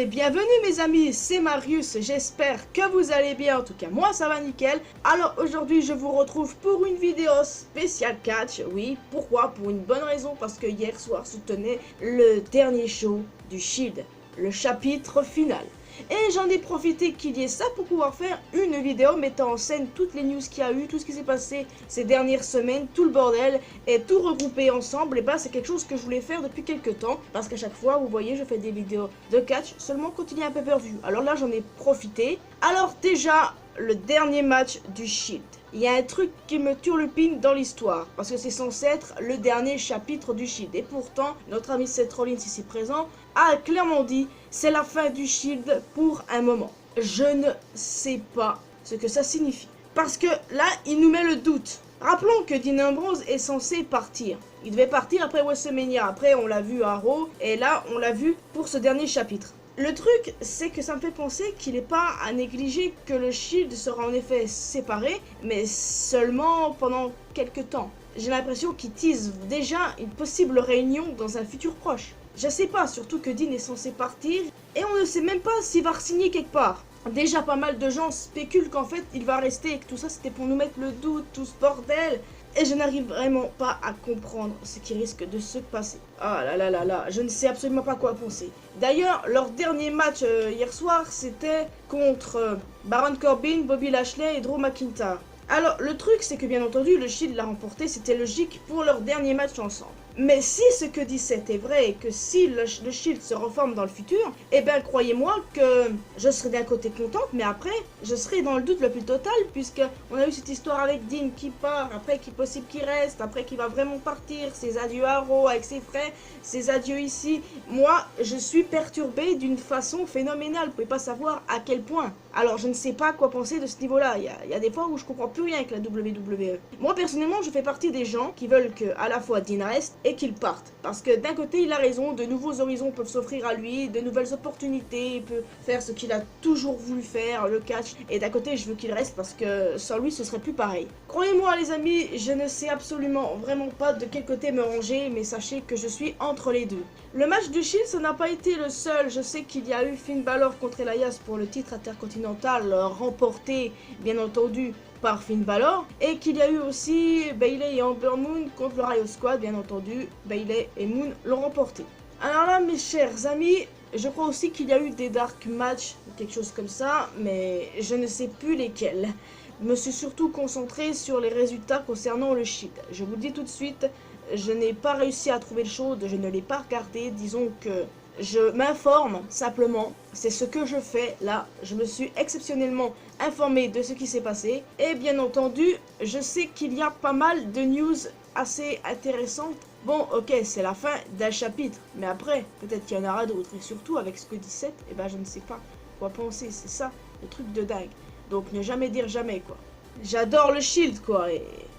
Et bienvenue mes amis, c'est Marius, j'espère que vous allez bien, en tout cas moi ça va nickel. Alors aujourd'hui je vous retrouve pour une vidéo spéciale catch, oui, pourquoi? Pour une bonne raison, parce que hier soir se tenait le dernier show du Shield, le chapitre final. Et j'en ai profité qu'il y ait ça pour pouvoir faire une vidéo mettant en scène toutes les news qu'il y a eu, tout ce qui s'est passé ces dernières semaines, tout le bordel, et tout regroupé ensemble. Et bah c'est quelque chose que je voulais faire depuis quelques temps, parce qu'à chaque fois, vous voyez, je fais des vidéos de catch seulement quand il y a un pay-per-view. Alors là, j'en ai profité. Alors déjà, le dernier match du Shield. Il y a un truc qui me turlupine dans l'histoire, parce que c'est censé être le dernier chapitre du Shield. Et pourtant, notre ami Seth Rollins ici présent a clairement dit, c'est la fin du Shield pour un moment. Je ne sais pas ce que ça signifie. Parce que là, il nous met le doute. Rappelons que Dean Ambrose est censé partir. Il devait partir après WrestleMania. Après, on l'a vu à Raw. Et là, on l'a vu pour ce dernier chapitre. Le truc, c'est que ça me fait penser qu'il n'est pas à négliger que le Shield sera en effet séparé, mais seulement pendant quelques temps. J'ai l'impression qu'il tease déjà une possible réunion dans un futur proche. Je sais pas, surtout que Dean est censé partir, et on ne sait même pas s'il va re-signer quelque part. Déjà pas mal de gens spéculent qu'en fait il va rester et que tout ça c'était pour nous mettre le doute, tout ce bordel. Et je n'arrive vraiment pas à comprendre ce qui risque de se passer. Ah là là là là, je ne sais absolument pas quoi penser. D'ailleurs, leur dernier match hier soir, c'était contre Baron Corbin, Bobby Lashley et Drew McIntyre. Alors, le truc, c'est que bien entendu, le Shield l'a remporté, c'était logique pour leur dernier match ensemble. Mais si ce que dit Seth est vrai et que si le Shield se reforme dans le futur, eh bien croyez-moi que je serai d'un côté contente, mais après, je serai dans le doute le plus total, puisque on a eu cette histoire avec Dean qui part, après qu'il est possible qu'il reste, après qu'il va vraiment partir, ses adieux à Raw avec ses frères, ses adieux ici. Moi, je suis perturbée d'une façon phénoménale, vous pouvez pas savoir à quel point. Alors je ne sais pas quoi penser de ce niveau-là, il y a des fois où je comprends plus rien avec la WWE. Moi personnellement, je fais partie des gens qui veulent que à la fois Dean reste et qu'il parte. Parce que d'un côté, il a raison, de nouveaux horizons peuvent s'offrir à lui, de nouvelles opportunités, il peut faire ce qu'il a toujours voulu faire, le catch. Et d'un côté, je veux qu'il reste parce que sans lui, ce serait plus pareil. Croyez-moi les amis, je ne sais absolument vraiment pas de quel côté me ranger, mais sachez que je suis entre les deux. Le match du Shield, ça n'a pas été le seul. Je sais qu'il y a eu Finn Balor contre Elias pour le titre intercontinental, remporté bien entendu par Finn Balor, et qu'il y a eu aussi Bayley et Ember Moon contre le Riot Squad, bien entendu, Bayley et Moon l'ont remporté. Alors là mes chers amis, je crois aussi qu'il y a eu des dark matchs, quelque chose comme ça, mais je ne sais plus lesquels. Je me suis surtout concentré sur les résultats concernant le Shield. Je vous le dis tout de suite, je n'ai pas réussi à trouver le show, je ne l'ai pas regardé, disons que je m'informe simplement, c'est ce que je fais là, je me suis exceptionnellement informé de ce qui s'est passé. Et bien entendu, je sais qu'il y a pas mal de news assez intéressantes. Bon, ok, c'est la fin d'un chapitre, mais après, peut-être qu'il y en aura d'autres. Et surtout, avec ce que dit Seth, eh ben je ne sais pas quoi penser, c'est ça, le truc de dingue. Donc ne jamais dire jamais, quoi. J'adore le Shield, quoi,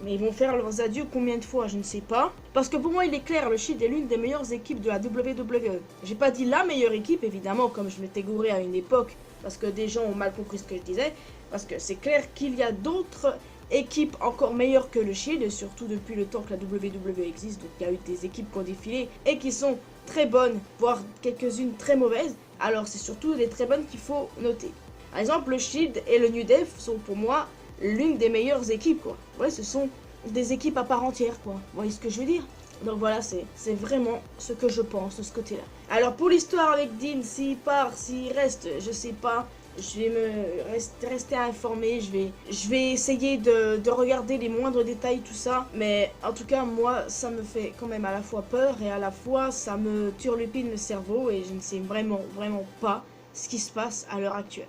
mais ils vont faire leurs adieux combien de fois, je ne sais pas. Parce que pour moi, il est clair, le Shield est l'une des meilleures équipes de la WWE. J'ai pas dit la meilleure équipe, évidemment, comme je m'étais gouré à une époque, parce que des gens ont mal compris ce que je disais. Parce que c'est clair qu'il y a d'autres équipes encore meilleures que le Shield, et surtout depuis le temps que la WWE existe. Donc il y a eu des équipes qui ont défilé et qui sont très bonnes, voire quelques-unes très mauvaises. Alors c'est surtout les très bonnes qu'il faut noter. Par exemple, le Shield et le New Day sont pour moi l'une des meilleures équipes, quoi. Ouais, ce sont des équipes à part entière, quoi. Vous voyez ce que je veux dire? Donc voilà, c'est vraiment ce que je pense de ce côté-là. Alors pour l'histoire avec Dean, s'il part, s'il reste, je sais pas. Je vais me rester informé, je vais essayer de regarder les moindres détails, tout ça. Mais en tout cas, moi, ça me fait quand même à la fois peur et à la fois ça me turlupine le cerveau et je ne sais vraiment pas ce qui se passe à l'heure actuelle.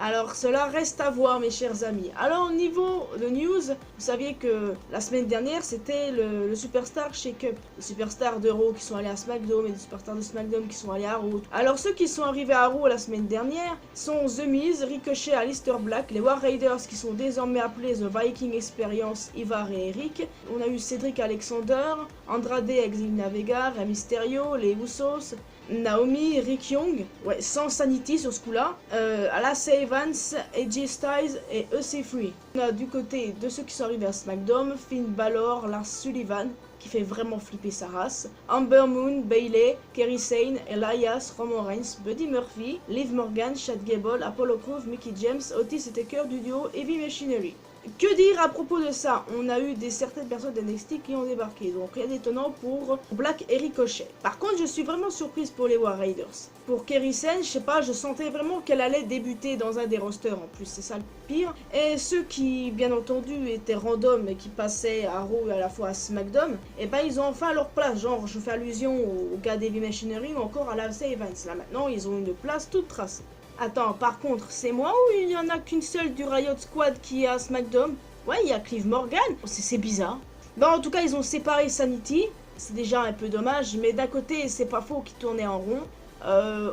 Alors cela reste à voir mes chers amis. Alors au niveau de news, vous saviez que la semaine dernière c'était le Superstar Shake-Up. Les superstars de Raw qui sont allés à SmackDown et les superstars de SmackDown qui sont allés à Raw. Alors ceux qui sont arrivés à Raw la semaine dernière sont The Miz, Ricochet, Aleister Black, les War Raiders qui sont désormais appelés The Viking Experience, Ivar et Eric. On a eu Cedric Alexander, Andrade avec Zelina Vega, Rey Mysterio, les Usos, Naomi, Rick Young, ouais, sans Sanity sur ce coup-là, Lacey Evans, AJ Styles et EC3. On a du côté de ceux qui sont arrivés à SmackDown, Finn Balor, Lars Sullivan, qui fait vraiment flipper sa race. Amber Moon, Bayley, Kerry Sane, Elias, Roman Reigns, Buddy Murphy, Liv Morgan, Chad Gable, Apollo Crews, Mickey James, Otis et Taker du duo Heavy Machinery. Que dire à propos de ça? On a eu certaines personnes d'NXT qui ont débarqué, donc rien d'étonnant pour Black et Ricochet. Par contre, je suis vraiment surprise pour les War Raiders. Pour Kerry Sane, je sais pas, je sentais vraiment qu'elle allait débuter dans un des rosters en plus, c'est ça le pire. Et ceux qui, bien entendu, étaient random et qui passaient à Raw et à la fois à SmackDown, et ben ils ont enfin leur place. Genre, je fais allusion aux gars d'Heavy Machinery ou encore à Lacey Evans. Là maintenant, ils ont une place toute tracée. Attends, par contre, c'est moi ou il n'y en a qu'une seule du Riot Squad qui est à SmackDown? Ouais, il y a Liv Morgan. C'est bizarre. Bon, en tout cas, ils ont séparé Sanity. C'est déjà un peu dommage, mais d'un côté, c'est pas faux qu'ils tournaient en rond.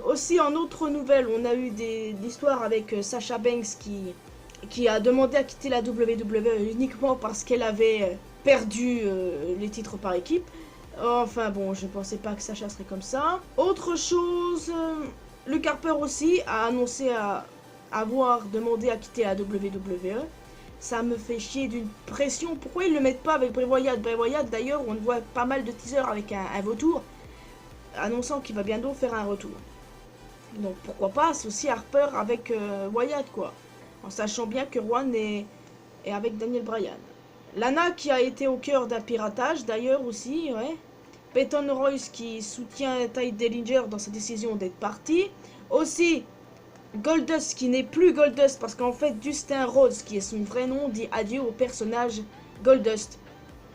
Aussi, en autre nouvelle, on a eu des histoires avec Sasha Banks qui a demandé à quitter la WWE uniquement parce qu'elle avait perdu les titres par équipe. Enfin bon, je pensais pas que Sasha serait comme ça. Autre chose... Luke Harper aussi a annoncé avoir demandé à quitter la WWE. Ça me fait chier d'une pression. Pourquoi ils le mettent pas avec Bray Wyatt? Bray Wyatt, d'ailleurs, on voit pas mal de teasers avec un vautour annonçant qu'il va bientôt faire un retour. Donc pourquoi pas associer Harper avec Wyatt, quoi. En sachant bien que Rowan est avec Daniel Bryan. Lana qui a été au cœur d'un piratage, d'ailleurs, aussi, ouais. Peyton Royce qui soutient Ty Dillinger dans sa décision d'être parti. Aussi, Goldust qui n'est plus Goldust parce qu'en fait, Dustin Rhodes, qui est son vrai nom, dit adieu au personnage Goldust.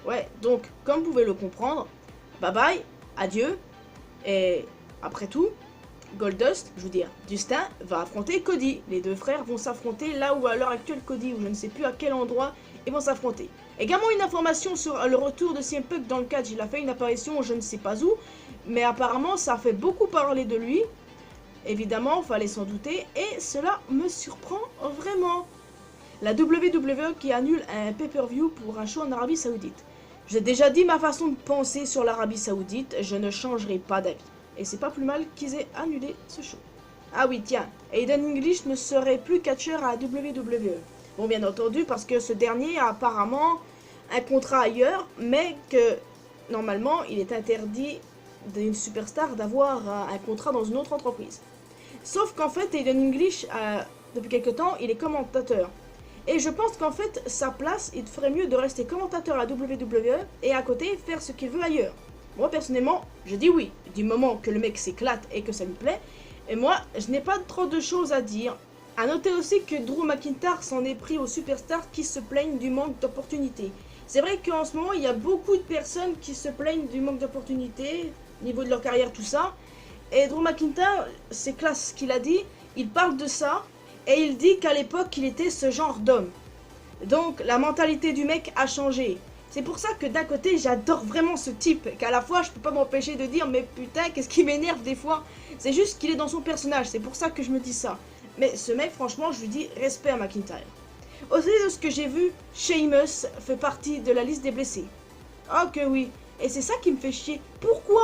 Ouais, donc, comme vous pouvez le comprendre, bye bye, adieu. Et après tout, Goldust, je veux dire, Dustin va affronter Cody. Les deux frères vont s'affronter là où à l'heure actuelle Cody, ou je ne sais plus à quel endroit, ils vont s'affronter. Également une information sur le retour de CM Punk dans le catch. Il a fait une apparition je ne sais pas où, mais apparemment ça a fait beaucoup parler de lui. Évidemment, fallait s'en douter, et cela me surprend vraiment. La WWE qui annule un pay-per-view pour un show en Arabie Saoudite. J'ai déjà dit ma façon de penser sur l'Arabie Saoudite, je ne changerai pas d'avis. Et c'est pas plus mal qu'ils aient annulé ce show. Ah oui, tiens, Aiden English ne serait plus catcheur à WWE. Bon, bien entendu, parce que ce dernier a apparemment un contrat ailleurs, mais que, normalement, il est interdit d'une superstar d'avoir un contrat dans une autre entreprise. Sauf qu'en fait, Aiden English, depuis quelque temps, il est commentateur. Et je pense qu'en fait, sa place, il ferait mieux de rester commentateur à la WWE et à côté, faire ce qu'il veut ailleurs. Moi, personnellement, je dis oui, du moment que le mec s'éclate et que ça lui plaît. Et moi, je n'ai pas trop de choses à dire. A noter aussi que Drew McIntyre s'en est pris aux superstars qui se plaignent du manque d'opportunités. C'est vrai qu'en ce moment, il y a beaucoup de personnes qui se plaignent du manque d'opportunités, au niveau de leur carrière, tout ça. Et Drew McIntyre, c'est classe ce qu'il a dit, il parle de ça, et il dit qu'à l'époque, il était ce genre d'homme. Donc, la mentalité du mec a changé. C'est pour ça que d'un côté, j'adore vraiment ce type, qu'à la fois, je peux pas m'empêcher de dire, mais putain, qu'est-ce qui m'énerve des fois. C'est juste qu'il est dans son personnage, c'est pour ça que je me dis ça. Mais ce mec, franchement, je lui dis respect à McIntyre. Aussi, de ce que j'ai vu, Sheamus fait partie de la liste des blessés. Oh que oui. Et c'est ça qui me fait chier. Pourquoi?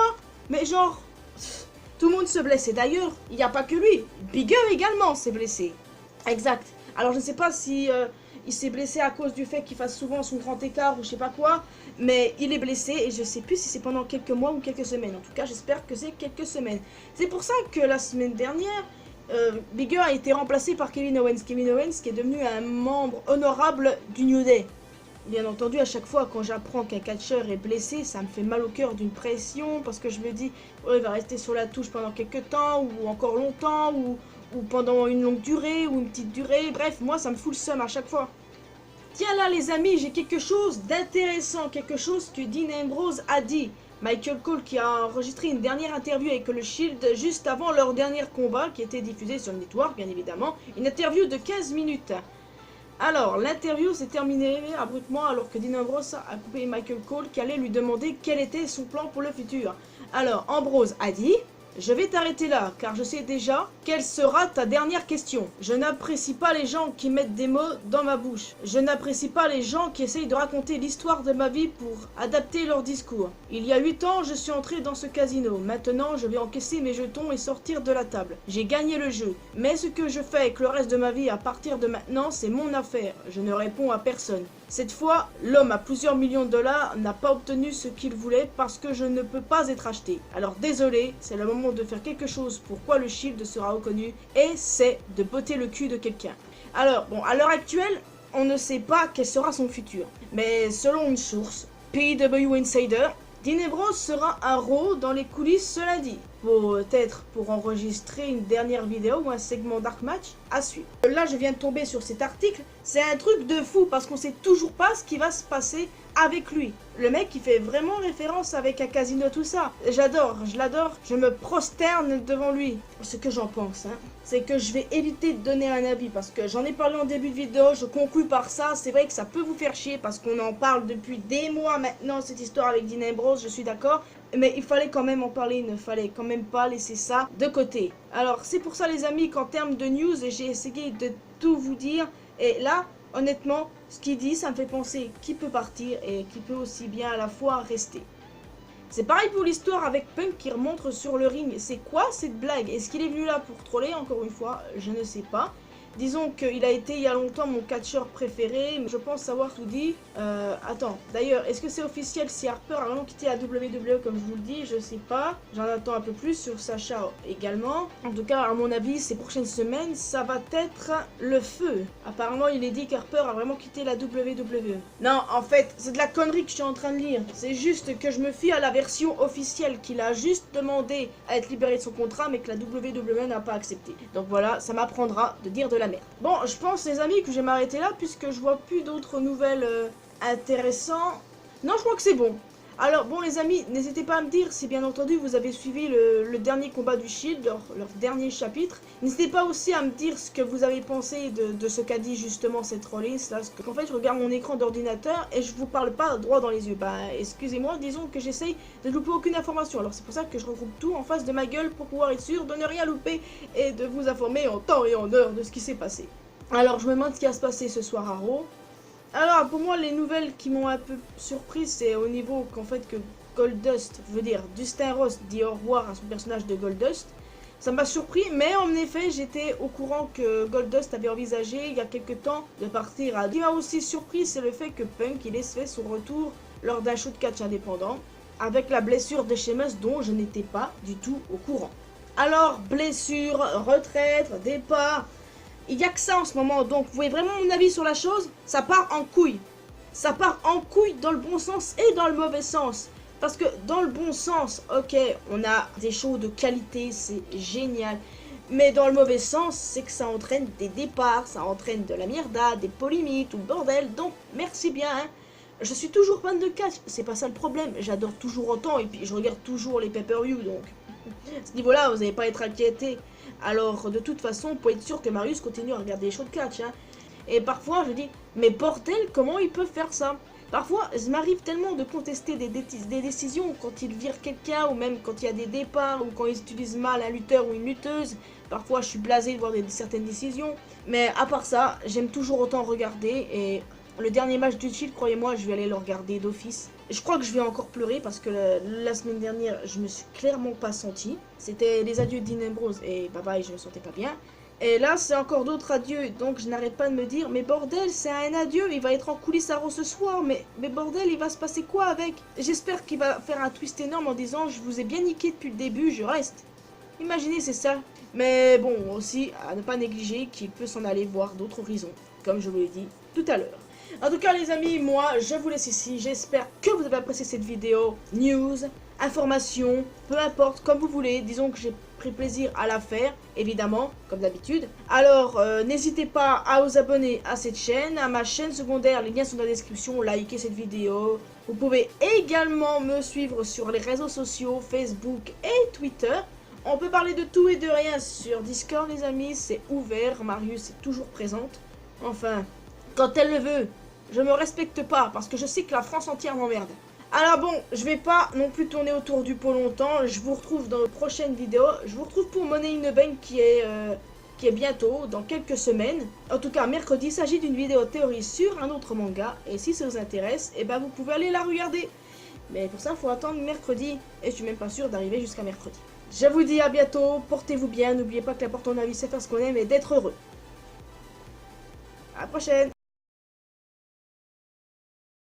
Mais genre, tout le monde se blesse. Et d'ailleurs, il n'y a pas que lui. Bigger également s'est blessé. Exact. Alors, je ne sais pas si il s'est blessé à cause du fait qu'il fasse souvent son grand écart ou je sais pas quoi. Mais il est blessé et je sais plus si c'est pendant quelques mois ou quelques semaines. En tout cas, j'espère que c'est quelques semaines. C'est pour ça que la semaine dernière... Bigger a été remplacé par Kevin Owens. Kevin Owens qui est devenu un membre honorable du New Day. Bien entendu, à chaque fois quand j'apprends qu'un catcheur est blessé, ça me fait mal au cœur d'une pression parce que je me dis, oh, il va rester sur la touche pendant quelques temps ou encore longtemps ou pendant une longue durée ou une petite durée. Bref, moi ça me fout le seum à chaque fois. Tiens là les amis, j'ai quelque chose d'intéressant, quelque chose que Dean Ambrose a dit. Michael Cole qui a enregistré une dernière interview avec le Shield juste avant leur dernier combat qui était diffusé sur le network bien évidemment. Une interview de 15 minutes. Alors l'interview s'est terminée abruptement alors que Dean Ambrose a coupé Michael Cole qui allait lui demander quel était son plan pour le futur. Alors Ambrose a dit, je vais t'arrêter là, car je sais déjà quelle sera ta dernière question. Je n'apprécie pas les gens qui mettent des mots dans ma bouche. Je n'apprécie pas les gens qui essayent de raconter l'histoire de ma vie pour adapter leur discours. Il y a 8 ans, je suis entré dans ce casino. Maintenant, je vais encaisser mes jetons et sortir de la table. J'ai gagné le jeu. Mais ce que je fais avec le reste de ma vie à partir de maintenant, c'est mon affaire. Je ne réponds à personne. Cette fois, l'homme à plusieurs millions de dollars n'a pas obtenu ce qu'il voulait parce que je ne peux pas être acheté. Alors désolé, c'est le moment de faire quelque chose pour quoi le Shield sera reconnu et c'est de botter le cul de quelqu'un. Alors, bon, à l'heure actuelle, on ne sait pas quel sera son futur. Mais selon une source, PW Insider, Dean Ambrose sera un Raw dans les coulisses ce lundi. Peut-être pour enregistrer une dernière vidéo ou un segment Dark Match à suivre. Là, je viens de tomber sur cet article. C'est un truc de fou parce qu'on sait toujours pas ce qui va se passer avec lui. Le mec qui fait vraiment référence avec un casino, tout ça. J'adore, je l'adore. Je me prosterne devant lui. Ce que j'en pense, c'est que je vais éviter de donner un avis parce que j'en ai parlé en début de vidéo. Je conclus par ça. C'est vrai que ça peut vous faire chier parce qu'on en parle depuis des mois maintenant, cette histoire avec Dean Ambrose, je suis d'accord. Mais il fallait quand même en parler, il ne fallait quand même pas laisser ça de côté. Alors c'est pour ça les amis qu'en termes de news, j'ai essayé de tout vous dire. Et là, honnêtement, ce qu'il dit, ça me fait penser qu'il peut partir et qu'il peut aussi bien à la fois rester. C'est pareil pour l'histoire avec Punk qui remonte sur le ring. C'est quoi cette blague? Est-ce qu'il est venu là pour troller encore une fois? Je ne sais pas. Disons qu'il a été il y a longtemps mon catcheur préféré, mais je pense savoir tout dit. Attends, d'ailleurs, est-ce que c'est officiel si Harper a vraiment quitté la WWE comme je vous le dis? Je sais pas. J'en attends un peu plus sur Sacha également. En tout cas, à mon avis, ces prochaines semaines, ça va être le feu. Apparemment, il est dit qu'Harper a vraiment quitté la WWE. Non, en fait, c'est de la connerie que je suis en train de lire. C'est juste que je me fie à la version officielle qu'il a juste demandé à être libéré de son contrat, mais que la WWE n'a pas accepté. Donc voilà, ça m'apprendra de dire de la merde. Bon, je pense les amis que je vais m'arrêter là puisque je vois plus d'autres nouvelles intéressantes. Non, je crois que c'est bon. Alors bon les amis, n'hésitez pas à me dire si bien entendu vous avez suivi le dernier combat du Shield, leur dernier chapitre. N'hésitez pas aussi à me dire ce que vous avez pensé de ce qu'a dit justement cette Rollins là, parce qu'en fait je regarde mon écran d'ordinateur et je vous parle pas droit dans les yeux. Bah excusez-moi, disons que j'essaye de louper aucune information, alors c'est pour ça que je regroupe tout en face de ma gueule pour pouvoir être sûr de ne rien louper et de vous informer en temps et en heure de ce qui s'est passé. Alors je me demande ce qui va se passer ce soir à Raw. Alors pour moi les nouvelles qui m'ont un peu surprise c'est au niveau qu'en fait que Goldust, veut dire Dustin Rhodes dit au revoir à son personnage de Goldust. Ça m'a surpris mais en effet j'étais au courant que Goldust avait envisagé il y a quelques temps de partir à... Ce qui m'a aussi surpris c'est le fait que Punk il ait fait son retour lors d'un show de catch indépendant avec la blessure de Sheamus dont je n'étais pas du tout au courant. Alors blessure, retraite, départ... Il n'y a que ça en ce moment, donc vous voyez vraiment mon avis sur la chose, ça part en couille. Ça part en couille dans le bon sens et dans le mauvais sens. Parce que dans le bon sens, ok, on a des shows de qualité, c'est génial. Mais dans le mauvais sens, c'est que ça entraîne des départs, ça entraîne de la mierda, des polémiques, tout le bordel. Donc merci bien, hein. Je suis toujours fan de catch, c'est pas ça le problème. J'adore toujours autant et puis je regarde toujours les pay-per-view, donc à ce niveau-là, vous n'allez pas être inquiété. Alors, de toute façon, pour être sûr que Marius continue à regarder les shows de catch. Hein. Et parfois, je dis, mais bordel, comment ils peuvent faire ça? Parfois, il m'arrive tellement de contester des décisions quand ils virent quelqu'un, ou même quand il y a des départs, ou quand ils utilisent mal un lutteur ou une lutteuse. Parfois, je suis blasé de voir certaines décisions. Mais à part ça, j'aime toujours autant regarder. Et le dernier match du Shield, croyez-moi, je vais aller le regarder d'office. Je crois que je vais encore pleurer parce que la semaine dernière, je me suis clairement pas senti. C'était les adieux de Dean Ambrose et bye bye, je me sentais pas bien. Et là, c'est encore d'autres adieux, donc je n'arrête pas de me dire, mais bordel, c'est un adieu, il va être en coulisses à Raw ce soir, mais bordel, il va se passer quoi avec? J'espère qu'il va faire un twist énorme en disant, je vous ai bien niqué depuis le début, je reste. Imaginez, c'est ça. Mais bon, aussi, à ne pas négliger qu'il peut s'en aller voir d'autres horizons, comme je vous l'ai dit tout à l'heure. En tout cas les amis, moi je vous laisse ici, j'espère que vous avez apprécié cette vidéo, news, information, peu importe, comme vous voulez, disons que j'ai pris plaisir à la faire, évidemment, comme d'habitude. Alors n'hésitez pas à vous abonner à cette chaîne, à ma chaîne secondaire, les liens sont dans la description, likez cette vidéo. Vous pouvez également me suivre sur les réseaux sociaux, Facebook et Twitter. On peut parler de tout et de rien sur Discord les amis, c'est ouvert, Marius est toujours présente. Enfin, quand elle le veut. Je me respecte pas parce que je sais que la France entière m'emmerde. Alors bon, je vais pas non plus tourner autour du pot longtemps. Je vous retrouve dans une prochaine vidéo. Je vous retrouve pour Money in the Bank qui est bientôt, dans quelques semaines. En tout cas, mercredi, il s'agit d'une vidéo théorie sur un autre manga. Et si ça vous intéresse, eh ben vous pouvez aller la regarder. Mais pour ça, il faut attendre mercredi. Et je suis même pas sûr d'arriver jusqu'à mercredi. Je vous dis à bientôt. Portez-vous bien. N'oubliez pas que l'important dans la vie, c'est faire ce qu'on aime et d'être heureux. À la prochaine.